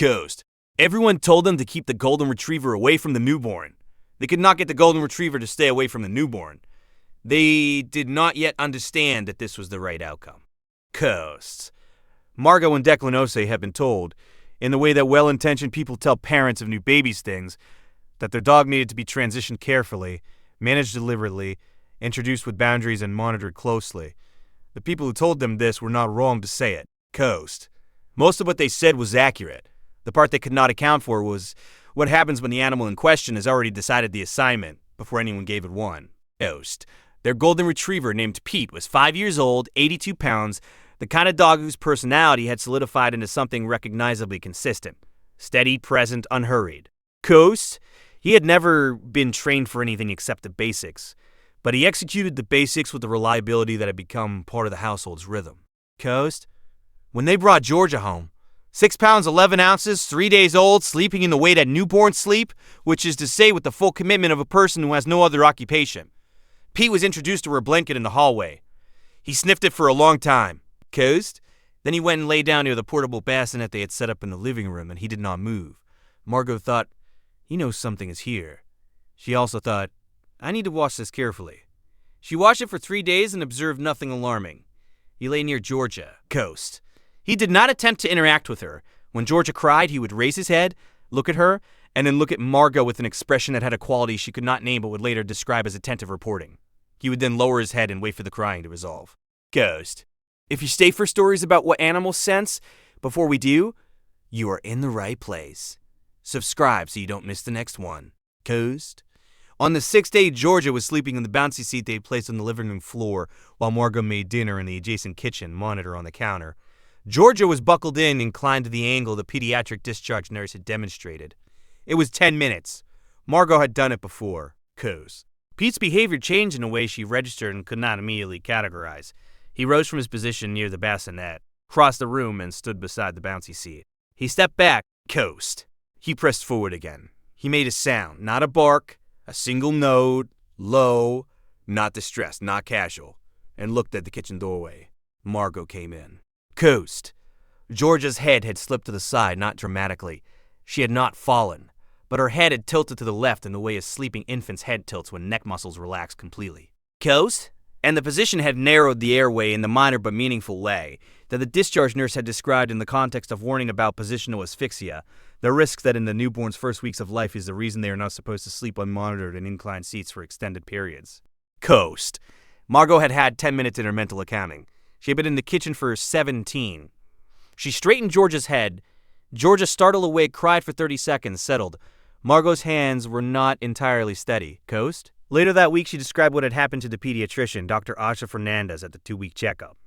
Coast. Everyone told them to keep the golden retriever away from the newborn. They could not get the golden retriever to stay away from the newborn. They did not yet understand that this was the right outcome. Coast. Margot and Declan Ose have been told, in the way that well-intentioned people tell parents of new babies things, that their dog needed to be transitioned carefully, managed deliberately, introduced with boundaries, and monitored closely. The people who told them this were not wrong to say it. Coast. Most of what they said was accurate. The part they could not account for was what happens when the animal in question has already decided the assignment before anyone gave it one. Coast. Their golden retriever named Pete was 5 years old, 82 pounds, the kind of dog whose personality had solidified into something recognizably consistent. Steady, present, unhurried. Coast. He had never been trained for anything except the basics, but he executed the basics with the reliability that had become part of the household's rhythm. Coast. When they brought Georgia home, 6 pounds 11 ounces, 3 days old, sleeping in the way that newborns sleep, which is to say with the full commitment of a person who has no other occupation. Pete was introduced to her blanket in the hallway. He sniffed it for a long time. Coast. Then he went and lay down near the portable bassinet they had set up in the living room, and he did not move. Margot thought, he knows something is here. She also thought, I need to watch this carefully. She watched it for 3 days and observed nothing alarming. He lay near Georgia. Coast. He did not attempt to interact with her. When Georgia cried, he would raise his head, look at her, and then look at Margot with an expression that had a quality she could not name but would later describe as attentive reporting. He would then lower his head and wait for the crying to resolve. Coast. If you stay for stories about what animals sense before we do, you are in the right place. Subscribe so you don't miss the next one. Coast. On the 6th day, Georgia was sleeping in the bouncy seat they had placed on the living room floor while Margot made dinner in the adjacent kitchen, monitor on the counter. Georgia was buckled in, inclined to the angle the pediatric discharge nurse had demonstrated. It was 10 minutes. Margot had done it before. Coast. Pete's behavior changed in a way she registered and could not immediately categorize. He rose from his position near the bassinet, crossed the room, and stood beside the bouncy seat. He stepped back. Coast. He pressed forward again. He made a sound, not a bark, a single note, low, not distressed, not casual, and looked at the kitchen doorway. Margot came in. Coast. Georgia's head had slipped to the side, not dramatically. She had not fallen, but her head had tilted to the left in the way a sleeping infant's head tilts when neck muscles relax completely. Coast. And the position had narrowed the airway in the minor but meaningful way that the discharge nurse had described in the context of warning about positional asphyxia, the risk that in the newborn's first weeks of life is the reason they are not supposed to sleep unmonitored in inclined seats for extended periods. Coast. Margot had had 10 minutes in her mental accounting. She had been in the kitchen for 17. She straightened Georgia's head. Georgia startled awake, cried for 30 seconds, settled. Margot's hands were not entirely steady. Coast. Later that week, she described what had happened to the pediatrician, Dr. Asha Fernandez, at the 2-week checkup.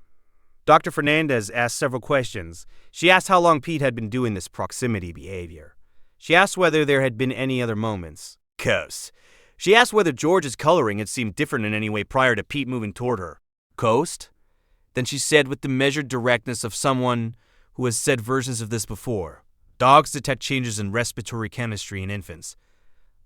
Dr. Fernandez asked several questions. She asked how long Pete had been doing this proximity behavior. She asked whether there had been any other moments. Coast. She asked whether George's coloring had seemed different in any way prior to Pete moving toward her. Coast. Then she said with the measured directness of someone who has said versions of this before, dogs detect changes in respiratory chemistry in infants.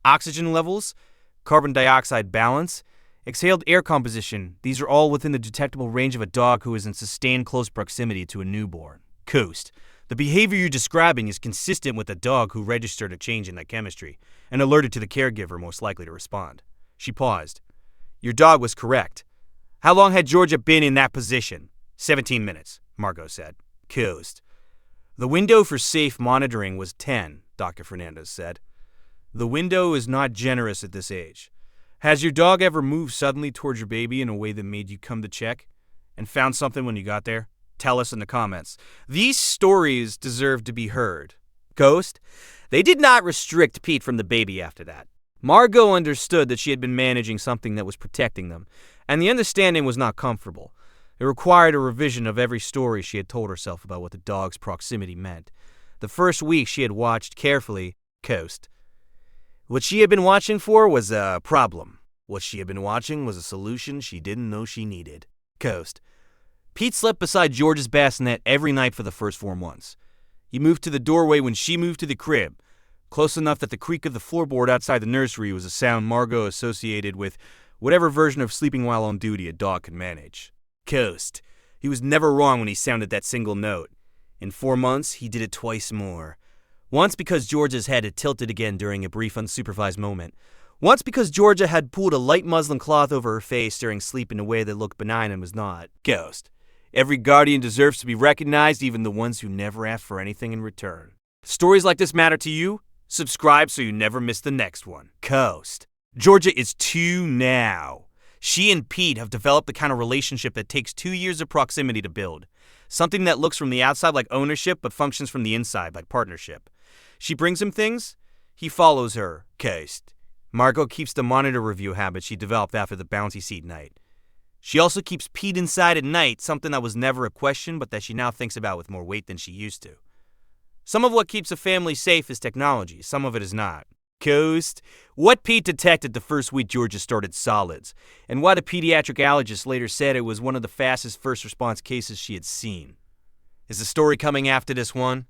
Oxygen levels, carbon dioxide balance, exhaled air composition, these are all within the detectable range of a dog who is in sustained close proximity to a newborn. Coast. The behavior you're describing is consistent with a dog who registered a change in that chemistry and alerted to the caregiver most likely to respond. She paused. Your dog was correct. How long had Georgia been in that position? 17 minutes, Margot said. Coast. The window for safe monitoring was 10, Dr. Fernandez said. The window is not generous at this age. Has your dog ever moved suddenly towards your baby in a way that made you come to check and found something when you got there? Tell us in the comments. These stories deserve to be heard. Coast. They did not restrict Pete from the baby after that. Margot understood that she had been managing something that was protecting them, and the understanding was not comfortable. It required a revision of every story she had told herself about what the dog's proximity meant. The first week she had watched carefully. Coast. What she had been watching for was a problem. What she had been watching was a solution she didn't know she needed. Coast. Pete slept beside George's bassinet every night for the first 4 months. He moved to the doorway when she moved to the crib, close enough that the creak of the floorboard outside the nursery was a sound Margot associated with whatever version of sleeping while on duty a dog could manage. Coast. He was never wrong when he sounded that single note. In 4 months, he did it twice more. Once because Georgia's head had tilted again during a brief unsupervised moment. Once because Georgia had pulled a light muslin cloth over her face during sleep in a way that looked benign and was not. Ghost. Every guardian deserves to be recognized, even the ones who never ask for anything in return. Stories like this matter to you? Subscribe so you never miss the next one. Coast. Georgia is 2 now. She and Pete have developed the kind of relationship that takes 2 years of proximity to build. Something that looks from the outside like ownership but functions from the inside like partnership. She brings him things. He follows her. Coast. Margot keeps the monitor review habit she developed after the bouncy seat night. She also keeps Pete inside at night, something that was never a question but that she now thinks about with more weight than she used to. Some of what keeps a family safe is technology, some of it is not. Coast. What Pete detected the first week Georgia started solids, and why the pediatric allergist later said it was one of the fastest first response cases she had seen. Is the story coming after this one?